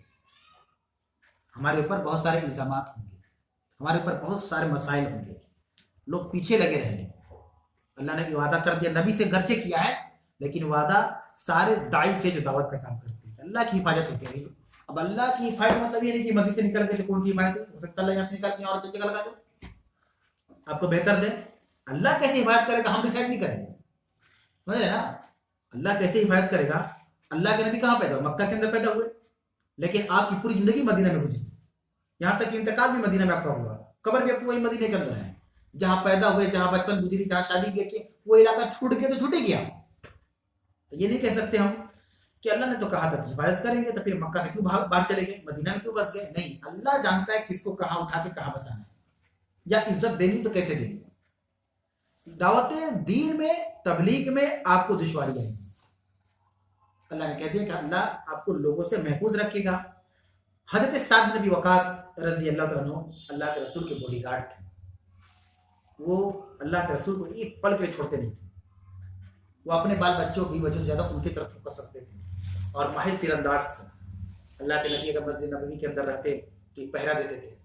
ہمارے اوپر بہت سارے الزامات ہوں گے، ہمارے اوپر بہت سارے مسائل ہوں گے، لوگ پیچھے لگے رہیں گے. اللہ نے وعدہ کر دیا، نبی سے گرچہ کیا ہے لیکن وعدہ سارے داعی سے جو دعوت کا کام کرتے ہیں. اللہ کی حفاظت ہے. اب اللہ کی حفاظت مطلب یہ نہیں کہ مدی سے نکل کے کون سی حفاظت ہو سکتا ہے اللہ یہاں سے نکل کے اور چچے کا لگا دے آپ کو بہتر دے. اللہ کیسے حفاظت کرے گا ہم ڈیسائیڈ نہیں کریں گے. سمجھ رہے نا؟ اللہ کیسے حفاظت کرے گا؟ اللہ کے نبی کہاں پیدا ہوئے؟ مکہ کے اندر پیدا ہوئے، لیکن آپ کی پوری زندگی مدینہ میں گزری، یہاں تک کہ انتقال بھی مدینہ میں آپ کا ہوا، قبر بھی آپ کو وہی مدینہ کے اندر ہے جہاں پیدا ہوئے، جہاں بچپن گزری، جہاں شادی کی. وہ علاقہ چھوٹ کے تو چھوٹے گیا. تو یہ نہیں کہہ سکتے ہم کہ اللہ نے تو کہا تھا کہ حفاظت کریں گے تو پھر مکہ سے کیوں باہر چلے گئے، مدینہ میں کیوں بس گئے. نہیں، اللہ جانتا ہے کس کو کہاں اٹھا کے کہاں بسانا ہے، یا عزت دینی تو کیسے دینی. دعوت دین میں، تبلیغ میں آپ کو دشواری آئے گی. اللہ نے کہہ دیا کہ اللہ آپ کو لوگوں سے محفوظ رکھے گا. حضرت سعد بن ابی وقاص رضی اللہ تعالیٰ عنہ اللہ کے رسول کے باڈی گارڈ تھے. وہ اللہ کے رسول کو ایک پل کے لیے چھوڑتے نہیں تھے. وہ اپنے بال بچوں کی وجہ سے زیادہ ان کی طرف فوکس رکھتے تھے اور ماہر تیر انداز تھے. اللہ کے نبی اگر مسجد نبوی کے اندر رہتے تو ایک پہرا دیتے تھے.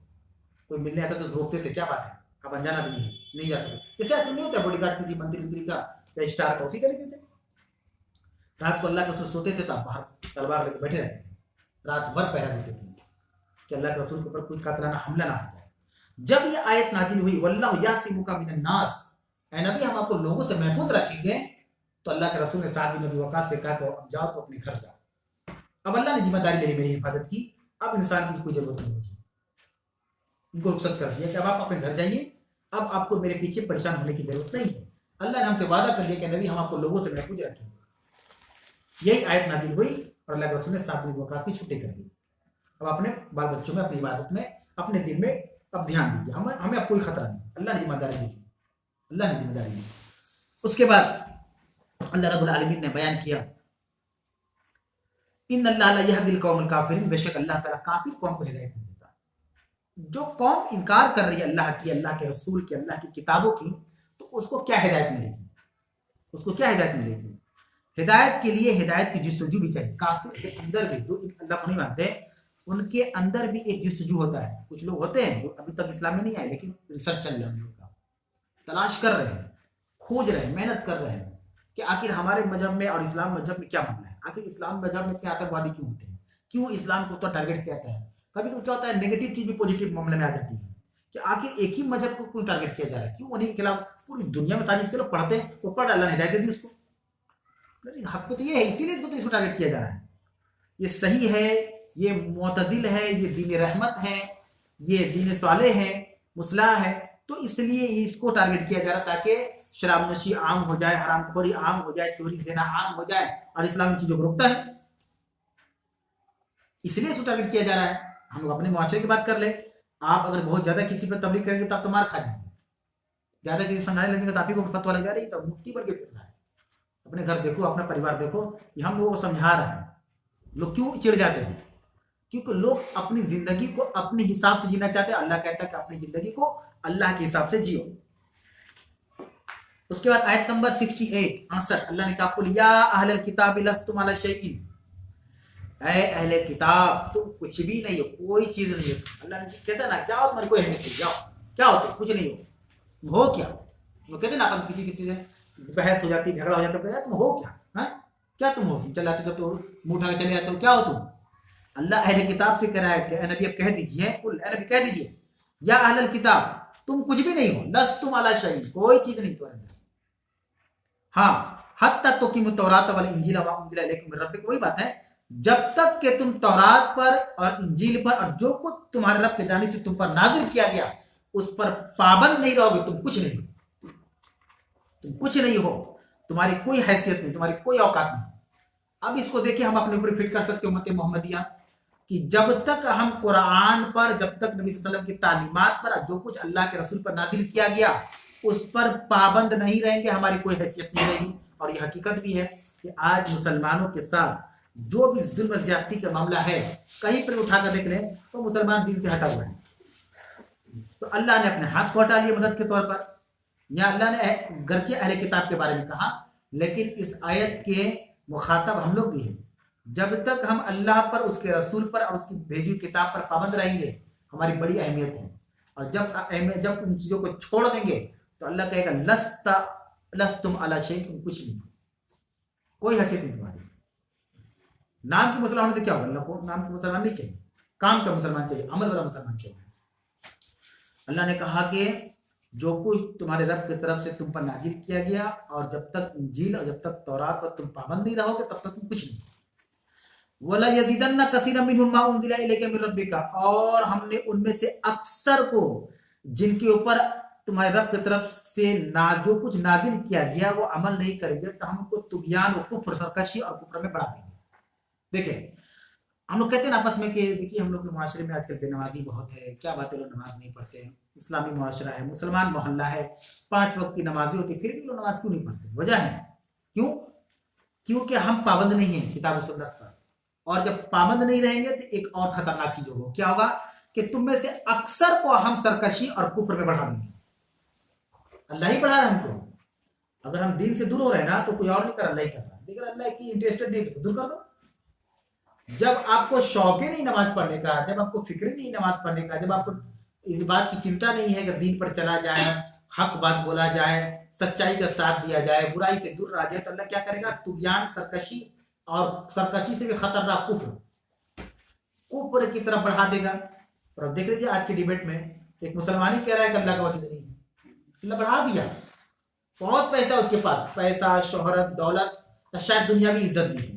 کوئی ملنے آتا تو روکتے تھے, کیا بات ہے آپ انجان آدمی ہیں نہیں جا سکتے. جیسے آج نہیں ہوتا باڈی گارڈ کسی منتری کا یا اسٹار کا, اسی طریقے سے رات کو اللہ کے رسول سوتے تھے تو باہر تلوار لے کے بیٹھے رہتے تھے, رات بھر پہرا دیتے تھے کہ اللہ کے رسول کے اوپر کوئی قاتلانہ حملہ نہ ہو جائے. جب یہ آیت نازل ہوئی واللہ یعصمک من الناس, اے نبی ہم آپ کو لوگوں سے محفوظ رکھیں گے, تو اللہ کے رسول نے سعد بن ابی وقاص سے کہا کہ اب جاؤ تو اپنے گھر جاؤ, اب اللہ نے ذمہ داری لے لی میری حفاظت کی, اب انسان کی کوئی ضرورت نہیں ہوگی. ان کو رخصت کر دیا کہ اب آپ اپنے گھر جائیے, اب آپ کو میرے پیچھے پریشان ہونے کی ضرورت نہیں ہے. اللہ نے ہم سے وعدہ کر لیا کہ نبی ہم آپ کو لوگوں سے محفوظ رکھیں گے. یہی آیت نازل ہوئی اور اللہ کے رسول نے سعد بن ابی وقاص کی چھٹی کر دی. اب اپنے بال بچوں میں, اپنی عبادت میں, اپنے دل میں اب دھیان دیجیے, ہمیں اب کوئی خطرہ نہیں, اللہ نے ذمہ داری دی, اللہ نے ذمہ داری دی. اس کے بعد اللہ رب العالمین نے بیان کیا ان اللہ لا یہدی القوم الکافرین, بے شک اللہ تعالیٰ کافر قوم کو ہدایت نہیں دیتا. جو قوم انکار کر رہی ہے اللہ کی, اللہ کے رسول کی, اللہ کی کتابوں کی, تو اس کو کیا ہدایت ملے گی, اس کو کیا ہدایت ملے گی؟ ہدایت کے لیے ہدایت کی جستجو بھی چاہیے. کافر کے اندر بھی, جو اللہ کو نہیں مانتے, ان کے اندر بھی ایک جستجو ہوتا ہے. کچھ لوگ ہوتے ہیں جو ابھی تک اسلام میں نہیں آئے لیکن ریسرچ چل رہا ہے, ان لوگ کا تلاش کر رہے ہیں, کھوج رہے ہیں, محنت کر رہے ہیں کہ آخر ہمارے مذہب میں اور اسلام مذہب میں کیا معاملہ ہے, آخر اسلام مذہب میں اتنے آتنکوادی کیوں ہوتے ہیں, کیوں اسلام کو تو ٹارگیٹ کیا جاتا ہے. کبھی کبھی کیا ہوتا ہے نیگیٹو چیز بھی پوزیٹو معاملے میں آ جاتی ہے کہ آخر ایک ہی مذہب کو کیوں ٹارگیٹ کیا جا رہا ہے, کیوں انہیں کے خلاف پوری دنیا میں ساری چلو پڑھتے ہیں, وہ پڑھ اللہ نے ہدایت دی اس کو, حق تو یہ ہے, اسی لیے اس کو تو اس کو ٹارگیٹ کیا جا رہا ہے. یہ صحیح ہے, یہ معتدل ہے, یہ دین رحمت ہے, یہ دین صالح ہے, مصلح ہے, تو اس لیے اس کو ٹارگیٹ کیا جا رہا تاکہ شراب نوشی عام ہو جائے, حرام خوری عام ہو جائے, چوری زنا عام ہو جائے, اور اسلام ان چیزوں کو روکتا ہے, اس لیے اس کو ٹارگیٹ کیا جا رہا ہے. ہم لوگ اپنے معاشرے کی بات کر لیں, آپ اگر بہت زیادہ کسی پر تبلیغ کریں گے تو آپ تو مار کھا جائیں گے, زیادہ کسی سمجھانے لگیں گے تو آپ ہی کو فتویٰ لگ جا رہی ہے, تو مفتی بن کے پھر رہا ہے. اپنے گھر دیکھو, اپنا پریوار دیکھو, یہ ہم لوگوں کو سمجھا رہا ہے. لوگ کیوں چڑ جاتے ہیں؟ کیونکہ لوگ اپنی زندگی کو اپنے حساب سے جینا چاہتے ہیں. اللہ کہتا ہے کہ اپنی زندگی کو اللہ کے حساب سے جیو. اس کے بعد آیت نمبر 68 اللہ نے کہا قل یا اہل الکتاب لستم علی شیء, اے اہل کتاب تم کچھ بھی نہیں ہو, کوئی چیز نہیں ہو. اللہ نے کہتا ہے نا جاؤ تمہاری کوئی اہمیت نہیں, جاؤ کیا ہو تم, کچھ نہیں ہو کیا. وہ کہتے ہیں نا اپن کسی سے بحث ہو جاتی, جھگڑا ہو جاتا ہے, تم ہو کیا, کیا تم ہو, چل جاتے تو منہ اٹھا کے چلے جاتے ہو, کیا ہو تم. اللہ اہل کتاب سے کہہ رہا ہے کہ اے نبی اب کہہ دیجئے, اے نبی کہہ دیجئے یا اہل الکتاب تم کچھ بھی نہیں ہو, لستم علی شیء, کوئی چیز نہیں تمہارے اندر. ہاں حتی تقیموا التوراۃ والانجیل وما انزل الیکم من ربکم, وہی بات ہے, جب تک کہ تم تورات پر اور انجیل پر اور جو کچھ تمہارے رب کی جانب سے تم پر نازل کیا گیا اس پر پابند نہیں رہو گے, تم کچھ نہیں ہو, تم کچھ نہیں ہو, تمہاری کوئی حیثیت نہیں, تمہاری کوئی اوقات نہیں. اب اس کو دیکھیں ہم اپنے اوپر فٹ کر سکتے امت محمدیہ کہ جب تک ہم قرآن پر, جب تک نبی صلی اللہ علیہ وسلم کی تعلیمات پر, جو کچھ اللہ کے رسول پر نازل کیا گیا اس پر پابند نہیں رہیں گے, ہماری کوئی حیثیت نہیں رہے گی. اور یہ حقیقت بھی ہے کہ آج مسلمانوں کے ساتھ جو بھی ظلم و زیادتی کا معاملہ ہے, کہیں پر اٹھا کر دیکھ لیں تو مسلمان دین سے ہٹا ہوا ہے. تو اللہ نے اپنے ہاتھ کو ہٹا لیا مدد کے طور پر. یا اللہ نے گرچہ اہل کتاب کے بارے میں کہا, لیکن اس آیت کے مخاطب ہم لوگ بھی ہیں. جب تک ہم اللہ پر, اس کے رسول پر اور اس کی بھیجی ہوئی کتاب پر پابند رہیں گے ہماری بڑی اہمیت ہے. اور جب ان چیزوں کو چھوڑ دیں گے تو اللہ کہے گا لستم علی شیء, تم کچھ نہیں, کوئی حیثیت نہیں تمہاری. نام کی مسلمان ہونے سے کیا ہوگا, اللہ کو نام کے مسلمان نہیں چاہیے, کام کا مسلمان چاہیے, عمل والا مسلمان چاہیے. اللہ نے کہا کہ جو کچھ تمہارے رب کی طرف سے تم پر نازل کیا گیا, اور جب تک انجیل اور جب تک تورات پر تم پابند نہیں رہو گے تب تک تم کچھ نہیں. وَلَا يَزِيدَنَّ كَثِيرًا مِّنْهُم مَّا أُنزِلَ إِلَيْكَ مِن رَّبِّكَ, اور ہم نے ان میں سے اکثر کو جن کے اوپر تمہارے رب کی طرف سے جو کچھ نازل کیا گیا وہ عمل نہیں کریں گے تو ہم کو طغیان و کفر, سرکشی اور کفر میں بڑھا دیں گے. دیکھیں ہم لوگ کہتے ہیں آپس میں کہ دیکھیے ہم لوگ کے معاشرے میں آج کل بے نمازی بہت ہے, کیا بات ہے, لوگ نماز نہیں پڑھتے ہیں, اسلامی معاشرہ ہے, مسلمان محلہ ہے, 5 وقت کی نمازیں ہوتی, پھر بھی لوگ نماز کیوں نہیں پڑھتے. وجہ ہے کیوں, کیونکہ ہم پابند نہیں ہیں کتاب و سنت پر. اور جب پابند نہیں رہیں گے تو ایک اور خطرناک چیز ہوگا, کیا ہوگا کہ تم میں سے اکثر کو ہم سرکشی اور کفر میں بڑھا دیں گے. اللہ ہی پڑھا رہا ہے ہم کو. اگر ہم دین سے دور ہو رہے ہیں نا تو کوئی اور نہیں کر، اللہ ہی کر رہا ہے. لیکن اللہ کی انٹرسٹڈ نہیں ہے، دور کر دو. جب آپ کو شوق ہی نہیں نماز پڑھنے کا، جب آپ کو فکر نہیں نماز پڑھنے کا، جب آپ کو اس بات کی چنتا نہیں ہے کہ دین پر چلا جائے، حق بات بولا جائے، سچائی کا ساتھ دیا جائے، برائی سے دور رہا جائے، تو اللہ کیا کرے گا؟ طغیان، سرکشی، اور سرکشی سے بھی خطرناک کفر کی طرف بڑھا دے گا. اور اب دیکھ لیجیے آج کی ڈیبیٹ میں ایک مسلمان ہی کہہ رہا ہے کہ اللہ کا وجود نہیں ہے. اللہ بڑھا دیا، بہت پیسہ اس کے پاس، پیسہ، شہرت، دولت، شاید دنیاوی عزت بھی ہے.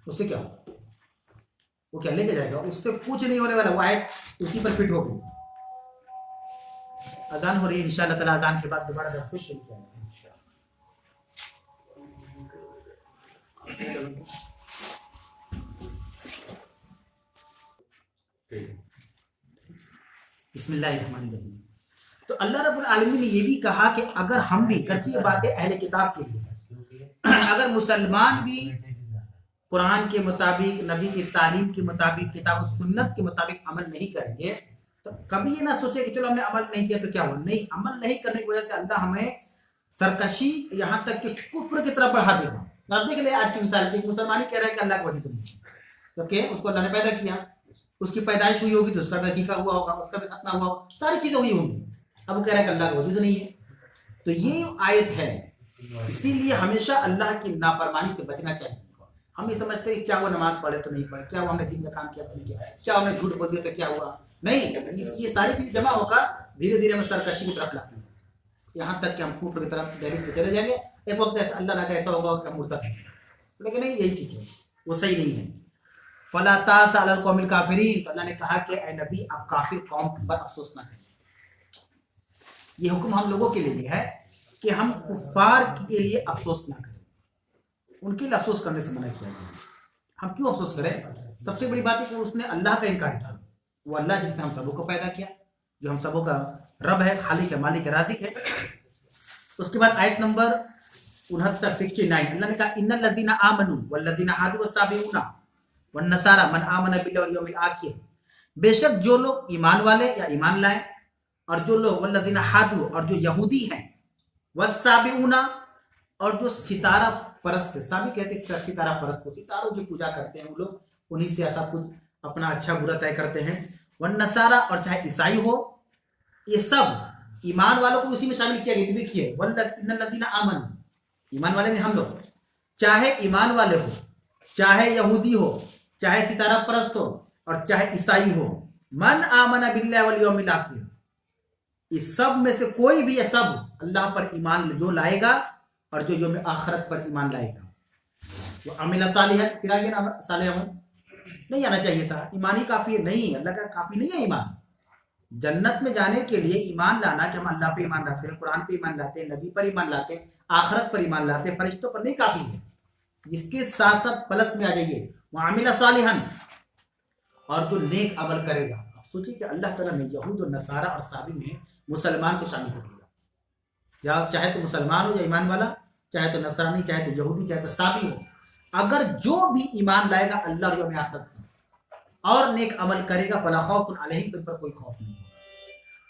اس سے کیا ہو؟ وہ کیا لے کے جائے گا؟ اس سے کچھ نہیں ہونے والا. وہ آیت اسی پر فٹ ہو گئی. اذان ہو رہی ہے، انشاءاللہ تعالی اذان کے بعد دوبارہ درس شروع کیا جائے گا. بسم اللہ الرحمن الرحیم. تو اللہ رب العالمین نے یہ بھی کہا کہ اگر ہم بھی، گرچہ یہ باتیں اہل کتاب کے لیے، اگر مسلمان بھی قرآن کے مطابق، نبی کی تعلیم کے مطابق، کتاب و سنت کے مطابق عمل نہیں کریں گے تو کبھی یہ نہ سوچے کہ چلو ہم نے عمل نہیں کیا تو کیا ہوا. نہیں، عمل نہیں کرنے کی وجہ سے اللہ ہمیں سرکشی، یہاں تک کہ کفر کی طرف بڑھا دے گا. آپ دیکھ لیں آج کی مثال، ایک مسلمان ہی کہہ رہا ہے کہ اللہ کا وجود نہیں ہے، کیونکہ اس کو اللہ نے پیدا کیا، اس کی پیدائش ہوئی ہوگی تو اس کا بھی عقیقہ ہوا ہوگا، اس کا بھی ختنہ ہوا ہوگا، ساری چیزیں ہوئی ہوں گی. اب وہ کہہ رہا ہے کہ اللہ کا وجود نہیں ہے. تو یہ آیت ہے. اسی لیے ہمیشہ اللہ کی نافرمانی سے بچنا چاہیے. ہم یہ سمجھتے ہیں کیا وہ نماز پڑھے تو نہیں پڑھے، کیا وہ ہم نے دین کا کام کیا تو نہیں کیا، کیا ہم نے جھوٹ بول دیا تو کیا ہوا. نہیں، یہ ساری چیزیں جمع ہو کر دھیرے دھیرے ہمیں سرکشی کی طرف لاتے ہیں، یہاں تک کہ ہم کفر کی طرف دہلیز پہ چلے جائیں گے. ایک وقت ایسا اللہ نہ ایسا ہوگا کہ ہم مرتد ہیں. لیکن نہیں، یہی چیز ہے، وہ صحیح نہیں ہے. فلا تاس علی القوم الکافرین. تو اللہ نے کہا کہ اے نبی آپ کافر قوم پر افسوس نہ کریں. یہ حکم ہم لوگوں کے لیے ہے کہ ہم کفار کے لیے افسوس نہ کریں. ان کے لیے افسوس کرنے سے منع کیا گیا. ہم کیوں افسوس کریں؟ سب سے بڑی بات ہے کہ اس نے اللہ کا انکار کیا. وہ اللہ جس نے ہم سبوں کو پیدا کیا، جو ہم سبوں کا رب ہے، خالق ہے، مالک ہے، رازق ہے. اس کے بعد آیت نمبر 69 69 اللہ نے کہا ان الذین آمنوا والذین ہادوا والصابئون والنصارى من آمن بالله والیوم الآخر. بے شک جو لوگ ایمان والے یا ایمان لائے، اور جو لوگ والذین ہادوا، اور جو یہودی ہیں، والصابئون، اور جو ستارہ پرست، سابی کہتے ہیں ستارہ پرست کو، ستاروں کی پوجا کرتے ہیں وہ لوگ، انہی سے ایسا کچھ اپنا اچھا برا طے کرتے ہیں. والنصارى، اور چاہے عیسائی ہو، یہ سب ایمان والوں کو اسی میں شامل کیا گیا. دیکھیے ان الذین آمنوا، ایمان والے نے ہم لوگ، چاہے ایمان والے ہو، چاہے یہودی ہو، چاہے ستارہ پرست ہو، اور چاہے عیسائی ہو. من آمن باللہ والیوم الآخر، اس سب میں سے کوئی بھی، یہ سب اللہ پر ایمان جو لائے گا اور جو یوم آخرت پر ایمان لائے گا. وہ عمل صالحا، پھر آگے نا صالح نہیں آنا چاہیے تھا. ایمان ہی کافی ہے؟ نہیں، اللہ کا کافی نہیں ہے ایمان. جنت میں جانے کے لیے ایمان لانا کہ ہم اللہ پہ ایمان لاتے ہیں، قرآن پہ ایمان لاتے ہیں، نبی پر ایمان لاتے ہیں، آخرت پر ایمان لاتے ہیں، فرشتوں پر نہیں کافی ہے. جس کے ساتھ ساتھ پلس میں آ جائیے وعمل صالحا، اور جو نیک عمل کرے گا. آپ سوچیے کہ اللہ تعالیٰ نے یہود و نصارہ اور صابی میں مسلمان کو شامل کر دیا. یا چاہے تو مسلمان ہو یا ایمان والا، چاہے تو نصرانی، چاہے تو یہودی، چاہے تو صابی ہو، اگر جو بھی ایمان لائے گا اللہ اور یوم آخرت اور نیک عمل کرے گا فلا خوف علیہم، ان پر کوئی خوف نہیں ہوگا،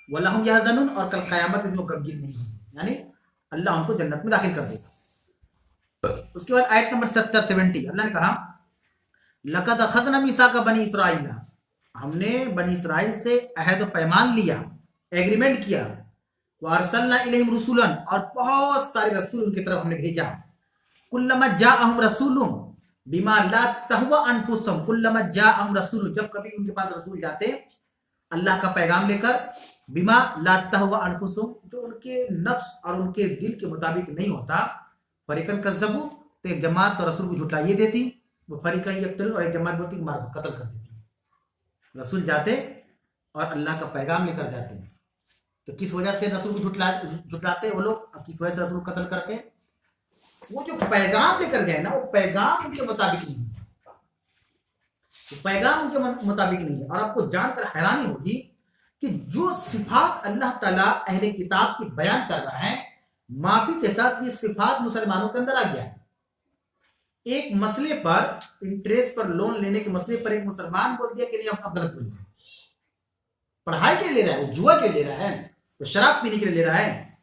ولا هم يحزنون، اور کل قیامت میں وہ غمگین نہیں ہوں گے. یعنی اللہ ان کو جنت میں داخل کر دے گا. اس کے بعد آیت نمبر 70 70 اللہ نے کہا لقد اخذنا میثاق بنی اسرائیل، ہم نے بنی اسرائیل سے عہد و پیمان لیا، ایگریمنٹ کیا. وارسلنا الیہم رسولا، اور بہت سارے رسول ان کی طرف ہم نے بھیجا. کلما جاءہم رسول بما لا تہوی انفسہم، کلما جاءہم رسول، جب کبھی ان کے پاس رسول جاتے اللہ کا پیغام لے کر، بما لا تہوی انفسہم، جو ان کے نفس اور ان کے دل کے مطابق نہیں ہوتا، فریقاً کذبوا، تو ایک جماعت تو رسول کو جھٹلائیے دیتی، وہ فریقاً یقتلون، اور ایک جماعت بولتی کہ مار قتل کر دیتی. رسول جاتے اور اللہ کا پیغام لے کر جاتے، تو کس وجہ سے رسول کو جھٹلاتے وہ لوگ، اب کس وجہ سے رسول کو قتل کرتے؟ وہ جو پیغام لے کر گئے نا، وہ پیغام ان کے مطابق نہیں ہے، وہ پیغام ان کے مطابق نہیں ہے. اور آپ کو جان کر حیرانی ہوگی کہ جو صفات اللہ تعالیٰ اہل کتاب کی بیان کر رہا ہے، معافی کے ساتھ یہ صفات مسلمانوں کے اندر آ گیا ہے. ایک مسئلے پر، انٹریسٹ پر لون لینے کے مسئلے پر ایک مسلمان بول دیا کہ نہیں اب غلط بول دیا. پڑھائی کے لیے لے رہا ہے، وہ جوا کے لیے لے رہا ہے، وہ شراب پینے کے لیے لے رہا ہے،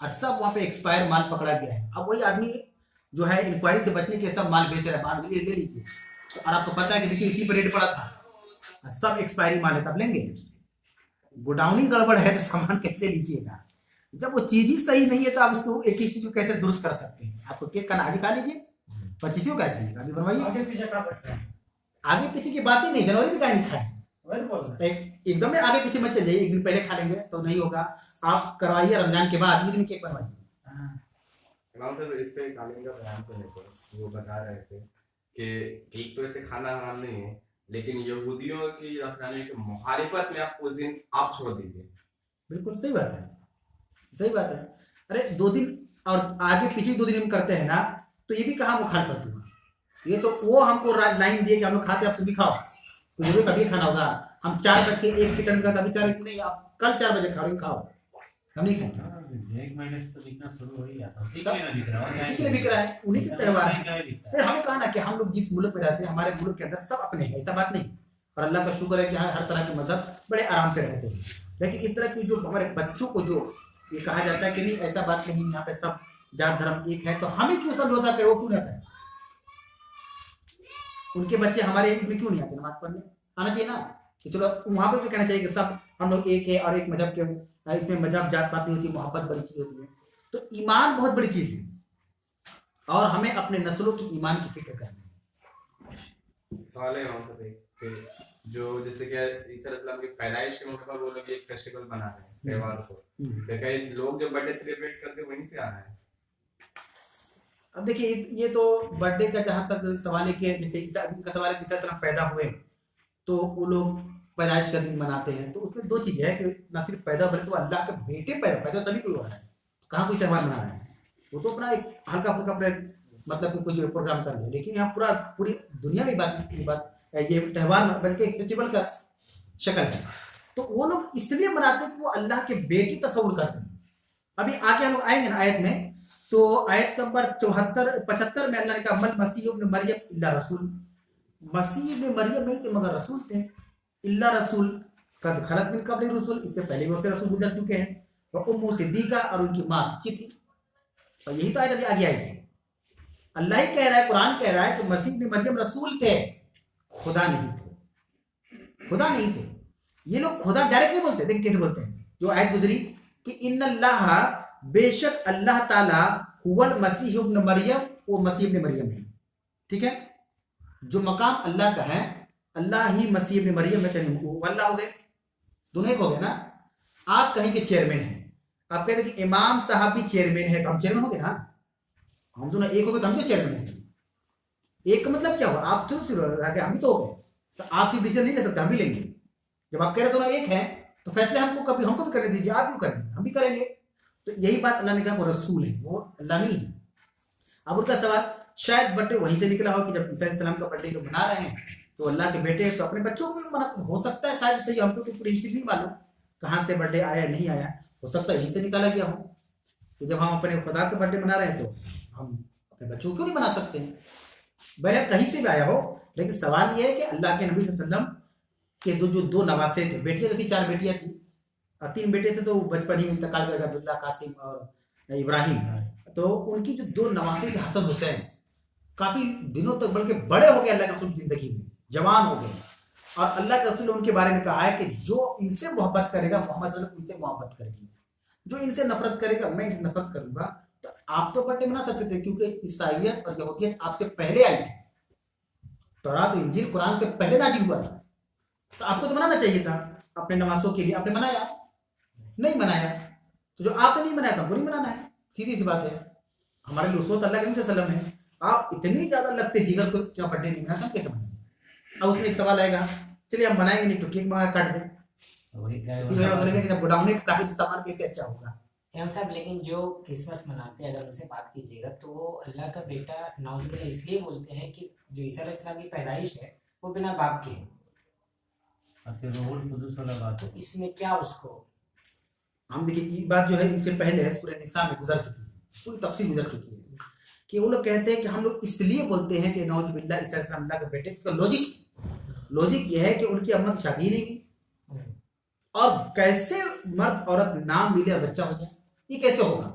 اور سب وہاں پہ ایکسپائر مال پکڑا گیا ہے. اب وہی آدمی جو ہے انکوائری سے بچنے کے سب مال بیچ رہا ہے, مال لے لیجیے. اور آپ کو پتا ہے کہ دیکھیے اسی پہ ریٹ پڑا تھا, سب ایکسپائری مال ہے, تب لیں گے. گوڈاؤننگ گڑبڑ ہے تو سامان کیسے لیجیے گا؟ جب وہ چیز ہی صحیح نہیں ہے تو آپ اس کو ایک ہی چیز کو کیسے درست کر سکتے ہیں؟ آپ کو کیک کا آج کھا لیجیے, 25 کا دیجیے گا, ابھی بنوائیے. آگے پیچھے کھا سکتے ہیں. آگے پیچھے کی بات ہی نہیں, جنوری میں کہیں کھائے. وہی تو بول رہے ہیں. ایک دم میں آگے پیچھے مت چل جائیے, ایک دن پہلے کھا لیں گے تو نہیں ہوگا. آپ کروائیے رمضان کے بعد عید میں کیک بنوائیے. ہاں. امام صاحب اس پہ قالین کا بیان تو نہیں تھا, وہ بتا رہے تھے کہ کیک تو ایسے کھانا حرام نہیں ہے, لیکن یہودیوں کی رسمانی کی مخالفت میں آپ اس دن آپ چھوڑ دیجیے. بالکل صحیح بات ہے, صحیح بات ہے. ارے 2 دن اور آگے پیچھے 2 دن ہم کرتے ہیں نا, تو یہ بھی کہاں مخالفت ہوا؟ یہ تو وہ ہم کو لائن دیے کہ ہم لوگ کھاتے ہیں, آپ تم بھی کھاؤ, تو ضرور کبھی کھانا ہوگا. ہم 4:01 کا تبھی 4 نہیں, آپ کل 4 بجے کھا رہے کھاؤ, ہم نہیں کھائیں گے. ایک مہینے سے تو بکنا شروع ہو ہی جاتا ہے, اسی کے لیے بک رہا اسی کے لیے بک رہا ہے, انہیں کے تہوار ہے. ہے. پھر ہم نے کہا نا کہ ہم لوگ جس ملک میں رہتے ہیں ہمارے ملک کے اندر سب اپنے ہیں, ایسا بات نہیں. اور اللہ کا شکر ہے کہ ہر طرح کے مذہب بڑے آرام سے رہتے ہیں. لیکن اس طرح کی جو ہمارے بچوں کو جو یہ کہا جاتا ہے کہ نہیں ایسا بات نہیں, یہاں پہ سب جات دھرم ایک ہے, تو ہمیں کیوں سمجھوتا کہ وہ کیوں رہتا ہے؟ ان کے بچے ہمارے عید میں کیوں نہیں آتے نماز پڑھنے؟ آنا چاہیے نا. کہ چلو وہاں پہ بھی کہنا چاہیے کہ سب ہم لوگ ایک ہے اور ایک مذہب کے, اس میں مذہب جات پات نہیں ہوتی, محبت بڑی چیز ہوتی ہے. تو ایمان بہت بڑی چیز ہے, اور ہمیں اپنے نسلوں کی ایمان کی فکر کرنی ہے. سوال ہے امام صاحب کہ جو جیسے کہ عیسی علیہ السلام کی پیدائش کے موقع پر وہ لوگ ایک فیسٹیول بنا رہے ہیں تہوار کو, کہ کئی لوگ جو برتھ ڈے سیلیبریٹ کرتے ہیں وہیں سے آ رہے ہیں. اب دیکھیے یہ تو برتھ ڈے کا جہاں تک سوال ہے کہ جیسے عیسی کا سوال ہے کہ عیسی طرح پیدا ہوئے تو وہ لوگ پیدائش کا دن مناتے ہیں. تو اس میں 2 چیزیں ہیں کہ نہ صرف پیدا بلکہ وہ اللہ کے بیٹے پیدا سبھی کو ہوا ہے, کہاں کوئی تہوار منا رہا ہے. وہ تو اپنا ایک ہلکا پھلکا اپنا مطلب کہ کچھ پروگرام کر لیں, لیکن یہاں پوری دنیا میں بات یہ تہوار بلکہ ایک فیسٹیول کا شکل ہے. تو وہ لوگ اس لیے مناتے ہیں کہ وہ اللہ کے بیٹے تصور کرتے ہیں. ابھی آگے ہم لوگ آئیں گے نا آیت میں, تو آیت نمبر 75 میں اللہ نے کہا مل مسیح ابن مریم الا رسول, مسیح ابن مریم نہیں تھے مگر رسول تھے. الا رسول قد خلت من قبل رسول, اس سے پہلے وہ سے رسول گزر چکے ہیں. اور ام صدیقہ, اور ان کی ماں سچی تھی. اور یہی تو آیت ابھی آگے آئی ہے. اللہ ہی کہہ رہا ہے, قرآن کہہ رہا ہے کہ مسیح ابن مریم رسول تھے, خدا نہیں تھے, خدا نہیں تھے. یہ لوگ خدا ڈائریکٹ نہیں بولتے, دیکھ کیسے بولتے ہیں. جو آیت گزری کہ ان اللہ, بے شک اللہ تعالیٰ, هو المسیح ابن مریم, وہ مسیح ابن مریم ہے. ٹھیک ہے, جو مقام اللہ کا ہے, اللہ ہی مسیح ابن مریم میں تنیم کو اللہ ہو گئے, دونوں ایک ہو گئے نا. آپ کہیں کہ چیئرمین ہیں, آپ کہہ رہے کہ امام صاحب بھی چیئرمین ہے, تو ہم چیئرمین ہو گئے نا. ہم دونوں ایک ہو گئے تو ہم کیا چیئرمین ہیں؟ ایک کا مطلب کیا ہوا؟ آپ تو صرف رہ گئے, ہم بھی تو ہو گئے. تو آپ صرف ڈیسیزن نہیں لے سکتے, ہم بھی لیں گے. جب آپ کہہ رہے دونوں ایک ہیں تو فیصلے ہم کو بھی کرنے دیجیے, آپ کیوں کریں گے, ہم بھی کریں گے. تو یہی بات اللہ نے کہا وہ رسول ہے, وہ اللہ نہیں ہے. اب ان کا سوال شاید برتھ ڈے وہیں سے نکلا ہو کہ جب عیسی علیہ السلام کا برتھ ڈے لوگ منا رہے ہیں تو اللہ کے بیٹے تو اپنے بچوں کو بھی مناتے, ہو سکتا ہے شاید صحیح, ہم کو تو پوری ہسٹری نہیں معلوم کہاں سے برتھ ڈے آیا نہیں آیا, ہو سکتا ہے یہیں سے نکالا گیا ہو کہ جب ہم اپنے خدا کا برتھ ڈے منا رہے ہیں تو ہم اپنے بچوں کو کیوں نہیں منا سکتے ہیں. بہرحال کہیں سے بھی آیا ہو, لیکن سوال یہ ہے کہ اللہ کے نبی صلی اللہ علیہ وسلم کے جو 2 نواسے تھے, بیٹیاں تو تھی, 4 بیٹیاں تھیں, 3 بیٹے تھے تو بچپن ہی میں انتقال کر گئے, عبداللہ, قاسم اور ابراہیم. تو ان کی جو 2 نواسے تھے حسن حسین, کافی دنوں تک بلکہ بڑے ہو گئے اللہ کے رسول کی زندگی میں, جوان ہو گئے. اور اللہ کے رسول نے ان کے بارے میں کہا ہے کہ جو ان سے محبت کرے گا محمد صلی اللہ علیہ وسلم ان سے محبت کرے گی, جو ان سے نفرت کرے گا میں ان سے نفرت کروں گا. تو آپ تو برتھ ڈے منا سکتے تھے کیونکہ عیسائیت اور یہودیت آپ سے پہلے آئی تھی, تورات و انجیل قرآن سے پہلے نازل ہوا تھا, تو آپ کو تو منانا چاہیے تھا اپنے نواسوں کے لیے. آپ نے منایا نہیں منایا, تو جو آپ نے نہیں منایا تھا وہ نہیں منانا ہے, سیدھی سی بات ہے. ہمارے لیے اسوت اللہ کے نبی صلی اللہ علیہ وسلم ہے, آپ اتنی زیادہ لگتے جگر کو کیا برتھ ڈے نہیں مناتا, کیسے منائیں؟ اب اس میں ایک سوال آئے گا, چلیے ہم منائیں گے نہیں تو کیک منگا کاٹ دیں, جب گڈاؤن سے سامان کیسے اچھا ہوگا. امام صاحب لیکن جو کرسمس مناتے ہیں اگر ان سے بات کیجیے گا تو وہ اللہ کا بیٹا نعوذ باللہ اس لیے بولتے ہیں کہ جو عیسی علیہ السلام کی پیدائش ہے وہ بنا باپ کی ہے, اور پھر روح القدس والا بات تو اس میں کیا اس کو ہم دیکھیے یہ بات جو ہے اس سے پہلے سورہ نساء میں گزر چکی ہے, پوری تفصیل گزر چکی ہے کہ وہ لوگ کہتے ہیں کہ ہم لوگ اس لیے بولتے ہیں کہ نعوذ باللہ عیسی علیہ السلام اللہ کے بیٹے. اس کا لوجک یہ ہے کہ ان کی اماں کی شادی نہیں کی, اور کیسے مرد عورت نام ملے اور بچہ ہو جائے, یہ کیسے ہوگا؟